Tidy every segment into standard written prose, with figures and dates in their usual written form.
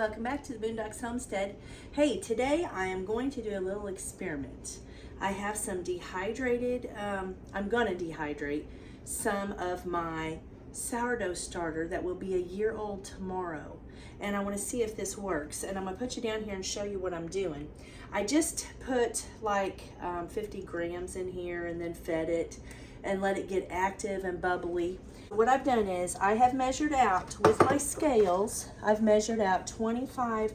welcome back to the Boondocks Homestead. Hey, today I am going to do a little experiment. I have some dehydrated, I'm going to dehydrate some of my sourdough starter that will be a year old tomorrow. And I want to see if this works. And I'm going to put you down here and show you what I'm doing. I just put like 50 grams in here and then fed it and let it get active and bubbly. What I've done is I have measured out with my scales, I've measured out 25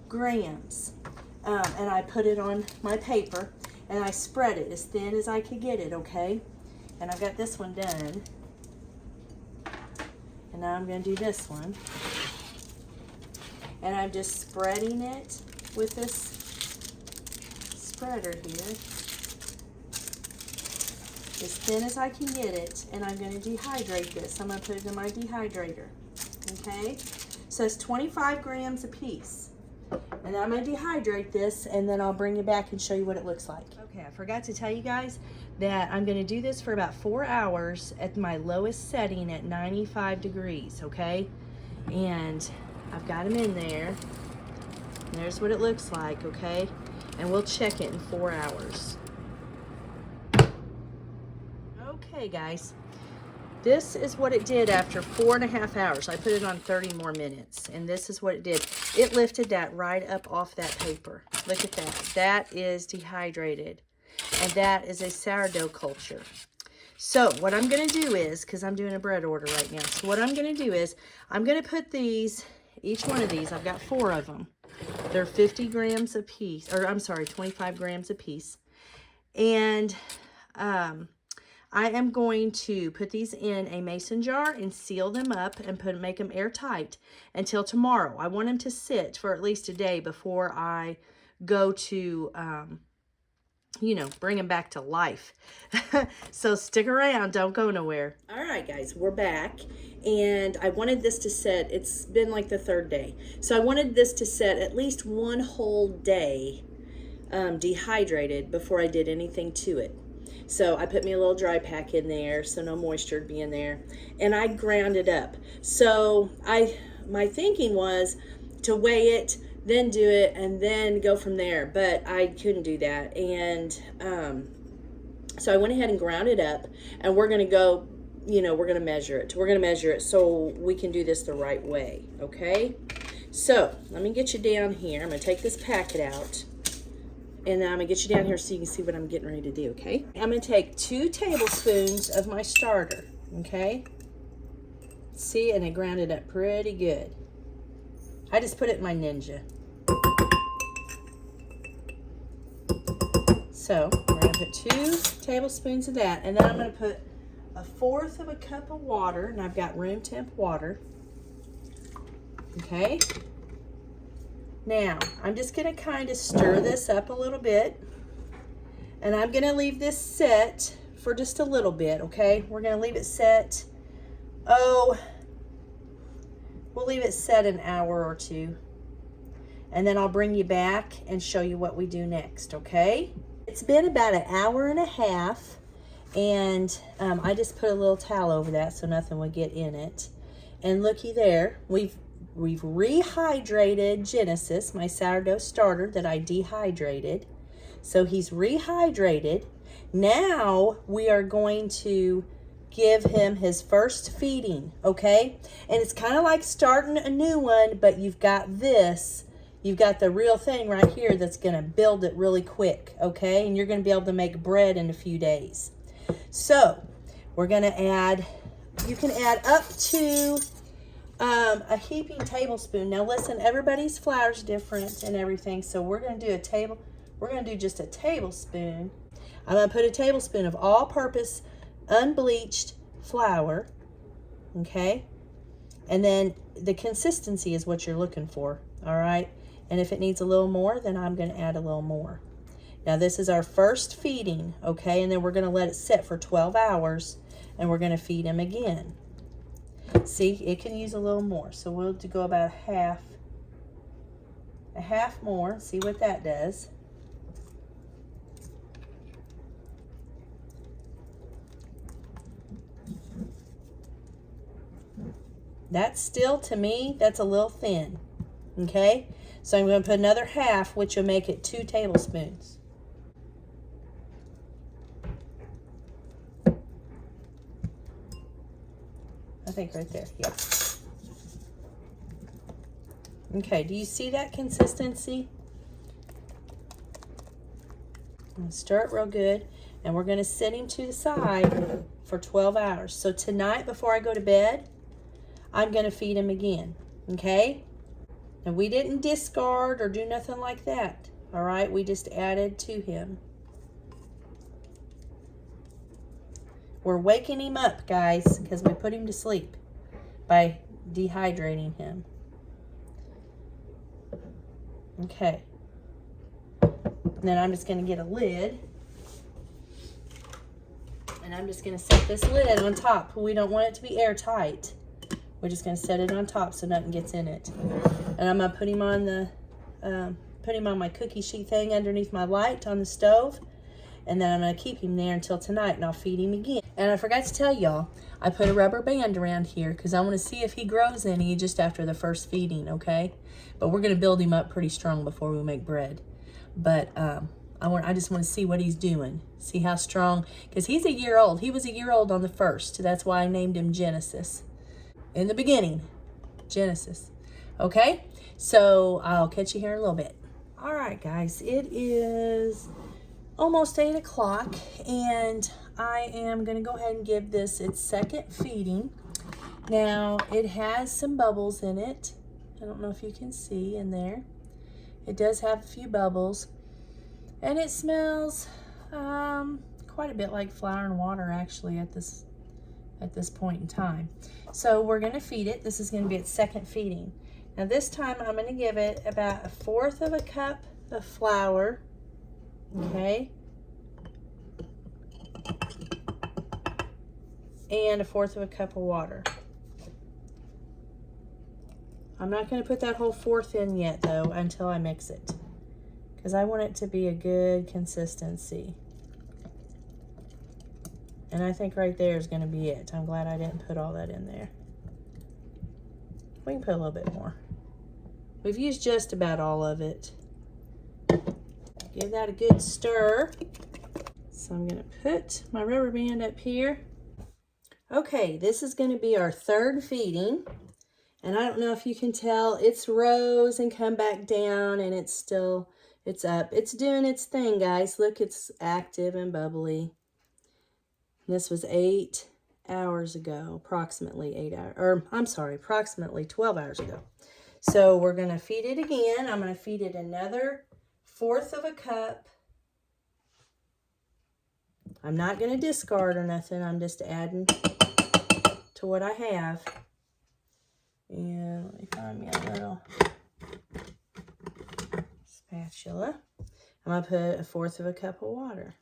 grams and I put it on my paper and I spread it as thin as I could get it, okay? And I've got this one done. And now I'm going to do this one. And I'm just spreading it with this spreader here, as thin as I can get it, and I'm going to dehydrate this. I'm going to put it in my dehydrator, okay? So it's 25 grams a piece. And I'm going to dehydrate this, and then I'll bring you back and show you what it looks like. Okay, I forgot to tell you guys that I'm going to do this for about 4 hours at my lowest setting at 95 degrees, okay? And I've got them in there. And there's what it looks like, okay? And we'll check it in 4 hours. Okay, guys, this is what it did after 4.5 hours. I put it on 30 more minutes, and this is what it did. It lifted that right up off that paper. Look at that. That is dehydrated, and that is a sourdough culture. So what I'm going to do is, because I'm doing a bread order right now, so what I'm going to do is I'm going to put these, each one of these, I've got 4 of them. They're 50 grams a piece, or I'm sorry, 25 grams a piece. And I am going to put these in a mason jar and seal them up and make them airtight until tomorrow. I want them to sit for at least a day before I go to, you know, bring them back to life. So stick around, don't go nowhere. All right, guys, we're back. And I wanted this to set, it's been like the 3rd day. So I wanted this to set at least 1 whole day dehydrated before I did anything to it. So I put me a little dry pack in there so no moisture would be in there, and I ground it up. So my thinking was to weigh it, then do it, and then go from there, but I couldn't do that. And so I went ahead and ground it up, and we're going to go, you know, we're going to measure it. We're going to measure it so we can do this the right way, okay? So let me get you down here. I'm going to take this packet out. And then I'm going to get you down here so you can see what I'm getting ready to do, okay? I'm going to take 2 tablespoons of my starter, okay? See, and it grounded up pretty good. I just put it in my Ninja. So, we're going to put 2 tablespoons of that. And then I'm going to put 1/4 of a cup of water. And I've got room temp water. Okay? Now, I'm just going to kind of stir this up a little bit, and I'm going to leave this set for just a little bit, okay? We're going to leave it set, we'll leave it set an hour or 2, and then I'll bring you back and show you what we do next, okay? It's been about 1.5 hours, and I just put a little towel over that so nothing would get in it. And looky there, we've rehydrated Genesis, my sourdough starter that I dehydrated. So he's rehydrated. Now we are going to give him his first feeding, okay? And it's kind of like starting a new one, but you've got this. You've got the real thing right here that's going to build it really quick, okay? And you're going to be able to make bread in a few days. So we're going to add, you can add up to a heaping tablespoon. Now listen, everybody's flour is different and everything, so we're going to do just a tablespoon. I'm going to put a tablespoon of all-purpose unbleached flour, okay? And then the consistency is what you're looking for, all right? And if it needs a little more, then I'm going to add a little more. Now this is our first feeding, okay? And then we're going to let it sit for 12 hours, and we're going to feed him again. See, it can use a little more, so we'll go about a half more. See what that does. That's still, to me, that's a little thin. Okay? So I'm going to put another half, which will make it 2 tablespoons. I think right there, yeah. Okay, do you see that consistency? Stir it real good, and we're going to set him to the side for 12 hours. So tonight, before I go to bed, I'm going to feed him again, okay? And we didn't discard or do nothing like that, all right? We just added to him. We're waking him up, guys, because we put him to sleep by dehydrating him. Okay. And then I'm just going to get a lid. And I'm just going to set this lid on top. We don't want it to be airtight. We're just going to set it on top so nothing gets in it. And I'm going to put him on the, my cookie sheet thing underneath my light on the stove. And then I'm going to keep him there until tonight, and I'll feed him again. And I forgot to tell y'all, I put a rubber band around here because I want to see if he grows any just after the first feeding, okay? But we're going to build him up pretty strong before we make bread. But I just want to see what he's doing, see how strong, because he's a year old. He was a year old on the first. That's why I named him Genesis. In the beginning, Genesis. Okay, so I'll catch you here in a little bit. All right, guys, it is almost 8 o'clock, and I am going to go ahead and give this its second feeding. Now, it has some bubbles in it. I don't know if you can see in there. It does have a few bubbles, and it smells quite a bit like flour and water, actually, at this point in time. So we're going to feed it. This is going to be its second feeding. Now, this time I'm going to give it about 1/4 of a cup of flour. Okay, and 1/4 of a cup of water. I'm not going to put that whole 1/4 in yet, though, until I mix it, because I want it to be a good consistency. And I think right there is going to be it. I'm glad I didn't put all that in there. We can put a little bit more. We've used just about all of it. Give that a good stir. So I'm going to put my rubber band up here. Okay, this is going to be our third feeding. And I don't know if you can tell, it's rose and come back down, and it's up. It's doing its thing, guys. Look, it's active and bubbly. This was 8 hours ago, approximately 8 hours, or I'm sorry, approximately 12 hours ago. So we're going to feed it again. I'm going to feed it another 1/4 of a cup. I'm not going to discard or nothing. I'm just adding to what I have. And let me find me a little spatula. I'm going to put 1/4 of a cup of water.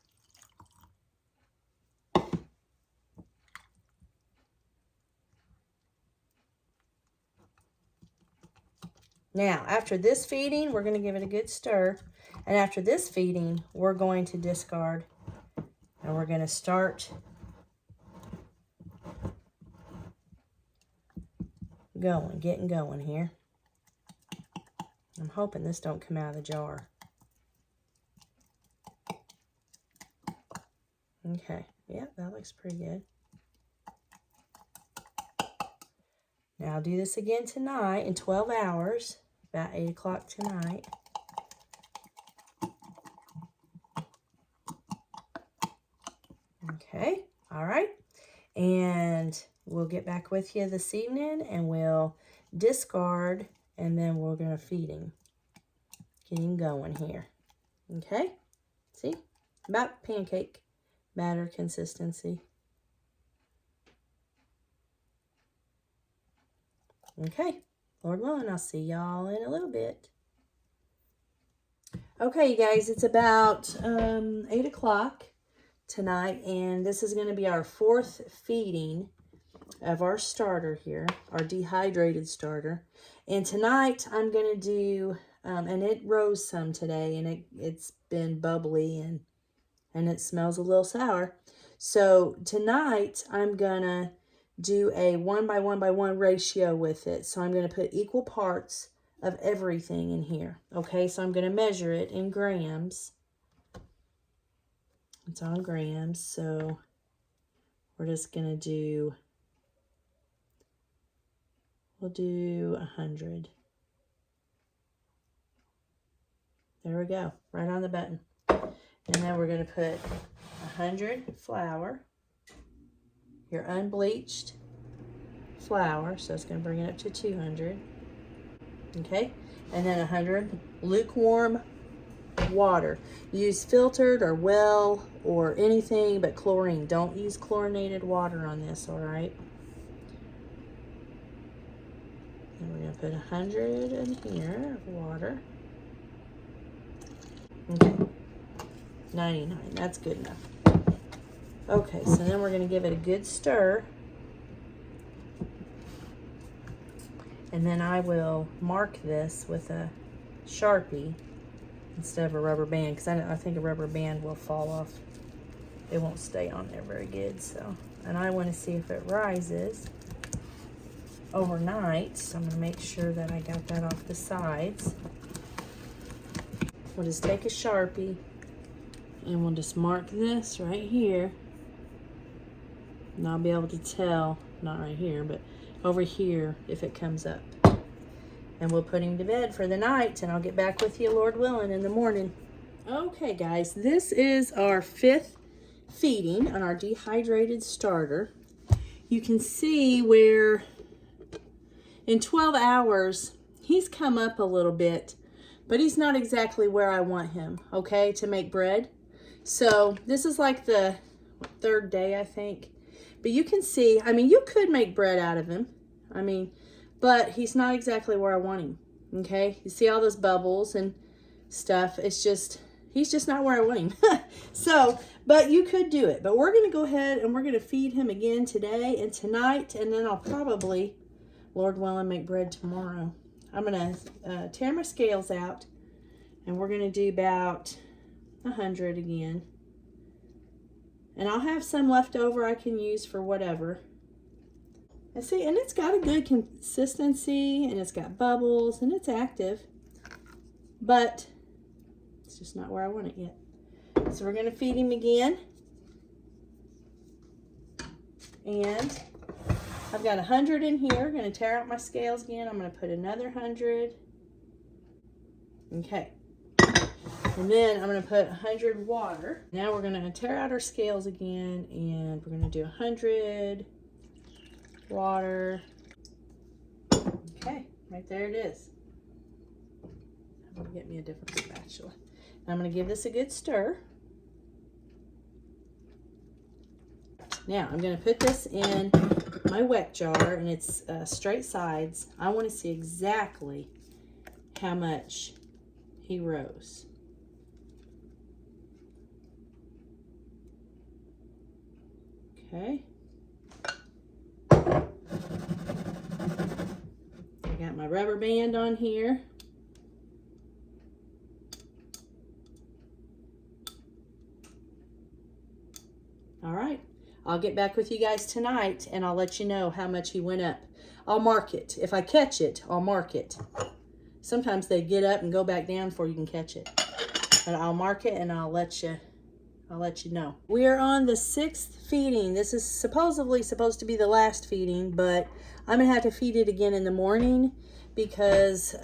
Now, after this feeding, we're going to give it a good stir. And after this feeding, we're going to discard. And we're going to start getting going here. I'm hoping this don't come out of the jar. Okay, yeah, that looks pretty good. Now I'll do this again tonight in 12 hours, about 8 o'clock tonight. Okay, all right. And we'll get back with you this evening, and we'll discard, and then we're going to feed him. Get him going here. Okay? See? About pancake batter consistency. Okay. Lord willing, I'll see y'all in a little bit. Okay, you guys, it's about 8 o'clock tonight, and this is going to be our 4th feeding of our starter here, our dehydrated starter. And tonight I'm going to do, and it rose some today, and it's been bubbly, and it smells a little sour. So tonight I'm going to do a 1 by 1 by 1 ratio with it. So I'm going to put equal parts of everything in here. Okay, so I'm going to measure it in grams. It's on grams, so we're just going to do, we'll do 100. There we go, right on the button. And then we're going to put 100 flour, your unbleached flour, so it's going to bring it up to 200. Okay, and then 100 lukewarm water. Use filtered or well or anything but chlorine. Don't use chlorinated water on this, all right? And we're going to put 100 in here of water. Okay, 99, that's good enough. Okay, so then we're going to give it a good stir. And then I will mark this with a Sharpie instead of a rubber band, because I think a rubber band will fall off. It won't stay on there very good. So, and I want to see if it rises overnight. So I'm going to make sure that I got that off the sides. We'll just take a Sharpie and we'll just mark this right here. And I'll be able to tell, not right here, but over here if it comes up. And we'll put him to bed for the night, and I'll get back with you, Lord willing, in the morning. Okay, guys, this is our 5th feeding on our dehydrated starter. You can see where in 12 hours, he's come up a little bit, but he's not exactly where I want him, okay, to make bread. So this is like the 3rd day, I think. But you can see, I mean, you could make bread out of him. I mean, but he's not exactly where I want him, okay? You see all those bubbles and stuff. It's just, he's just not where I want him. So, but you could do it. But we're going to go ahead and we're going to feed him again today and tonight. And then I'll probably, Lord willing, make bread tomorrow. I'm going to tear my scales out. And we're going to do about 100 again. And I'll have some left over I can use for whatever. And see, and it's got a good consistency, and it's got bubbles, and it's active. But it's just not where I want it yet. So we're going to feed him again. And I've got 100 in here. I'm going to tear out my scales again. I'm going to put another 100. Okay. And then I'm going to put 100 water. Now we're going to tear out our scales again, and we're going to do 100 water. Okay, right there it is. I'm going to get me a different spatula. Now I'm going to give this a good stir. Now I'm going to put this in my wet jar, and it's straight sides. I want to see exactly how much he rose. Okay. I got my rubber band on here. All right. I'll get back with you guys tonight, and I'll let you know how much he went up. I'll mark it. If I catch it, I'll mark it. Sometimes they get up and go back down before you can catch it. But I'll mark it, and I'll let you know. We are on the 6th feeding. This is supposedly supposed to be the last feeding, but I'm gonna have to feed it again in the morning because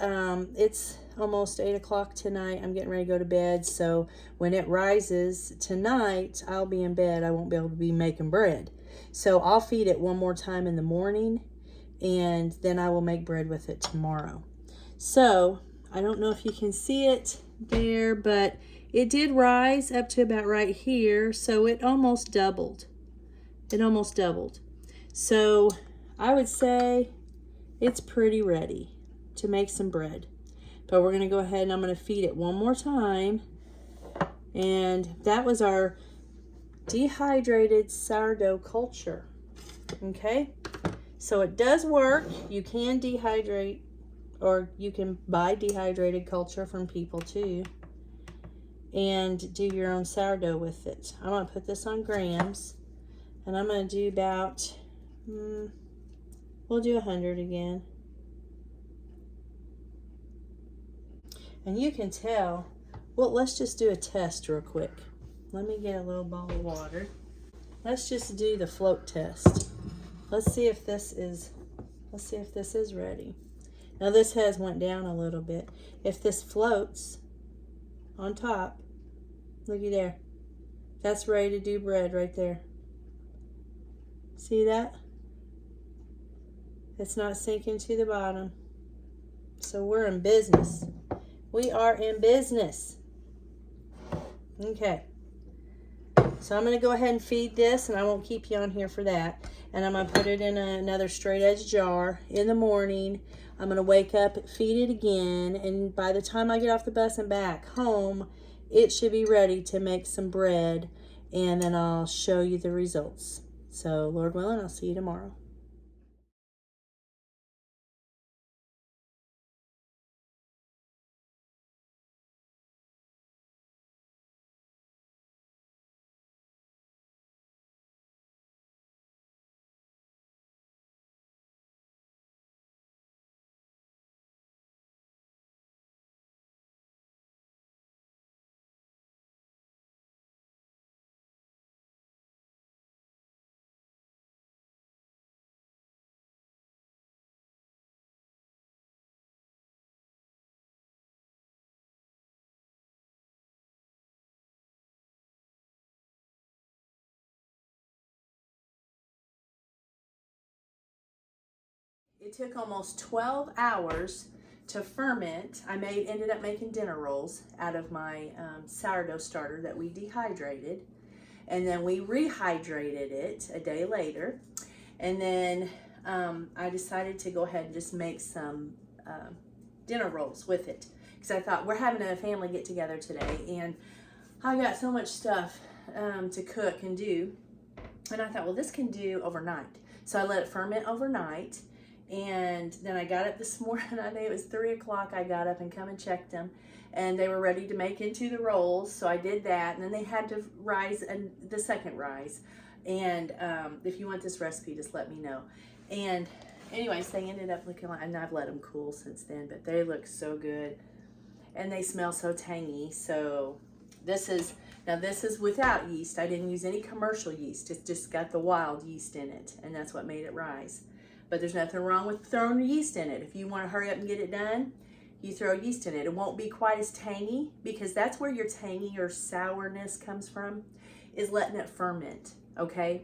it's almost 8 o'clock tonight. I'm getting ready to go to bed, so when it rises tonight, I'll be in bed. I won't be able to be making bread. So I'll feed it one more time in the morning, and then I will make bread with it tomorrow. So I don't know if you can see it there, but it did rise up to about right here, so it almost doubled. It almost doubled. So I would say it's pretty ready to make some bread. But we're going to go ahead and I'm going to feed it one more time. And that was our dehydrated sourdough culture. Okay? So it does work. You can dehydrate, or you can buy dehydrated culture from people too, and do your own sourdough with it. I'm going to put this on grams, and I'm going to do about, we'll do 100 again. And you can tell, well, let's just do a test real quick. Let me get a little bowl of water. Let's just do the float test. Let's see if this is ready. Now this has went down a little bit. If this floats on top, looky there. That's ready to do bread right there. See that? It's not sinking to the bottom. So we're in business. We are in business. Okay. So I'm going to go ahead and feed this, and I won't keep you on here for that. And I'm going to put it in another straight edge jar in the morning. I'm going to wake up, feed it again, and by the time I get off the bus and back home, it should be ready to make some bread, and then I'll show you the results. So Lord willing, I'll see you tomorrow. It took almost 12 hours to ferment. I ended up making dinner rolls out of my sourdough starter that we dehydrated. And then we rehydrated it a day later. And then I decided to go ahead and just make some dinner rolls with it. Because I thought, we're having a family get together today. And I got so much stuff to cook and do. And I thought, well, this can do overnight. So I let it ferment overnight. And then I got up this morning, I think it was 3 o'clock, I got up and come and checked them. And they were ready to make into the rolls, so I did that. And then they had to rise, the second rise. And if you want this recipe, just let me know. And anyways, they ended up looking like, and I've let them cool since then, but they look so good. And they smell so tangy. So this is without yeast. I didn't use any commercial yeast. It's just got the wild yeast in it, and that's what made it rise. But there's nothing wrong with throwing yeast in it. If you want to hurry up and get it done, you throw yeast in it. It won't be quite as tangy, because that's where your tangy or sourness comes from, is letting it ferment, okay?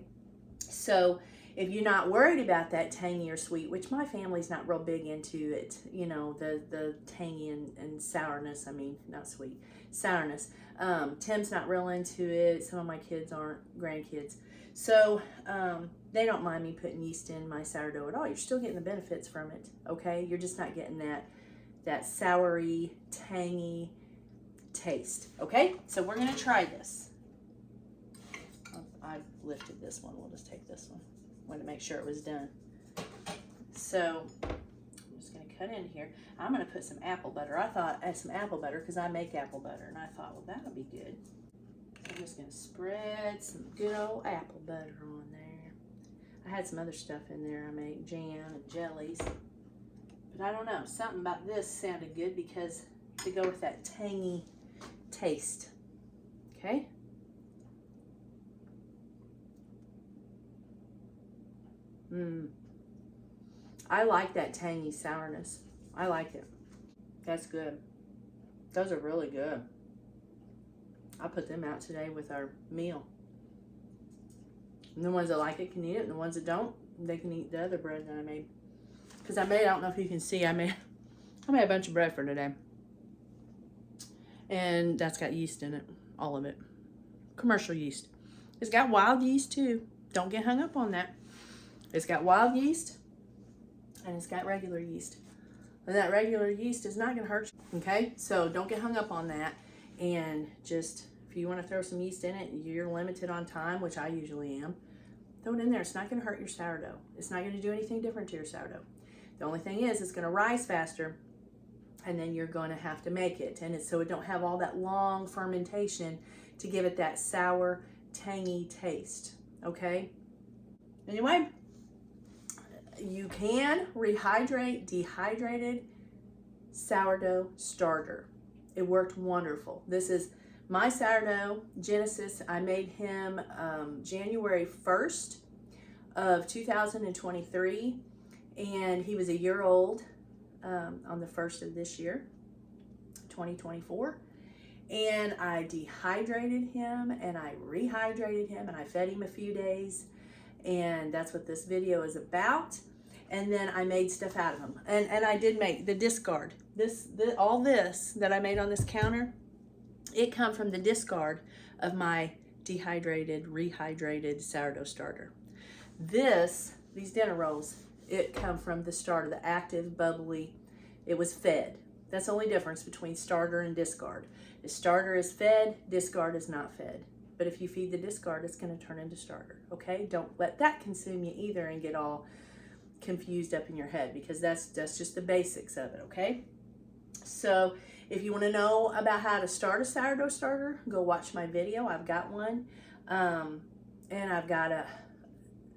So if you're not worried about that tangy or sweet, which my family's not real big into it, you know, the tangy and sourness, I mean, not sweet, sourness. Tim's not real into it. Some of my kids aren't, grandkids. So they don't mind me putting yeast in my sourdough at all. You're still getting the benefits from it, okay? You're just not getting that soury, tangy taste, okay? So we're gonna try this. I've lifted this one. We'll just take this one. Wanted to make sure it was done. So I'm just gonna cut into here. I'm gonna put some apple butter. I thought I had some apple butter because I make apple butter, and I thought, well, that'll be good. I'm just going to spread some good old apple butter on there. I had some other stuff in there. I made jam and jellies. But I don't know. Something about this sounded good because to go with that tangy taste. Okay? I like that tangy sourness. I like it. That's good. Those are really good. I put them out today with our meal. And the ones that like it can eat it, and the ones that don't, they can eat the other bread that I made. Because I don't know if you can see, I made a bunch of bread for today. And that's got yeast in it, all of it. Commercial yeast. It's got wild yeast too. Don't get hung up on that. It's got wild yeast, and it's got regular yeast. And that regular yeast is not gonna hurt you, okay? So don't get hung up on that. And just, if you want to throw some yeast in it, you're limited on time, which I usually am, throw it in there. It's not going to hurt your sourdough. It's not going to do anything different to your sourdough. The only thing is, it's going to rise faster, and then you're going to have to make it. And so it don't have all that long fermentation to give it that sour, tangy taste, okay? Anyway, you can rehydrate dehydrated sourdough starter. It worked wonderful. This is my sourdough, Genesis. I made him January 1st of 2023, and he was a year old on the 1st of this year, 2024. And I dehydrated him and I rehydrated him and I fed him a few days, and that's what this video is about. And then I made stuff out of them, and I did make the discard. All this that I made on this counter, it come from the discard of my dehydrated, rehydrated sourdough starter. These dinner rolls, it come from the starter, the active, bubbly. It was fed. That's the only difference between starter and discard. The starter is fed, discard is not fed. But if you feed the discard, it's going to turn into starter, okay? Don't let that consume you either and get all confused up in your head, because that's just the basics of it, okay? So if you want to know about how to start a sourdough starter, go watch my video. I've got one, and I've got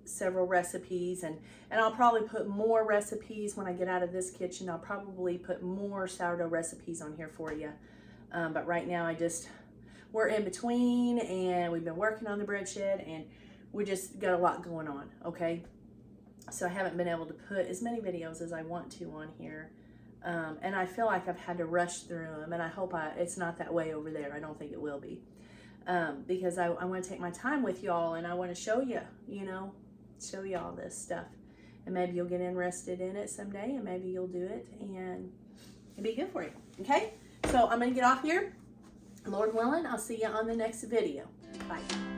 several recipes, and I'll probably put more recipes when I get out of this kitchen. I'll probably put more sourdough recipes on here for you, but right now we're in between, and we've been working on the bread shed, and we just got a lot going on, okay? So I haven't been able to put as many videos as I want to on here, and I feel like I've had to rush through them, and I hope it's not that way over there. I don't think it will be, because I want to take my time with y'all, and I want to show you, show you all this stuff, and maybe you'll get interested in it someday, and maybe you'll do it, and it'll be good for you, okay? So I'm going to get off here. Lord willing, I'll see you on the next video. Bye.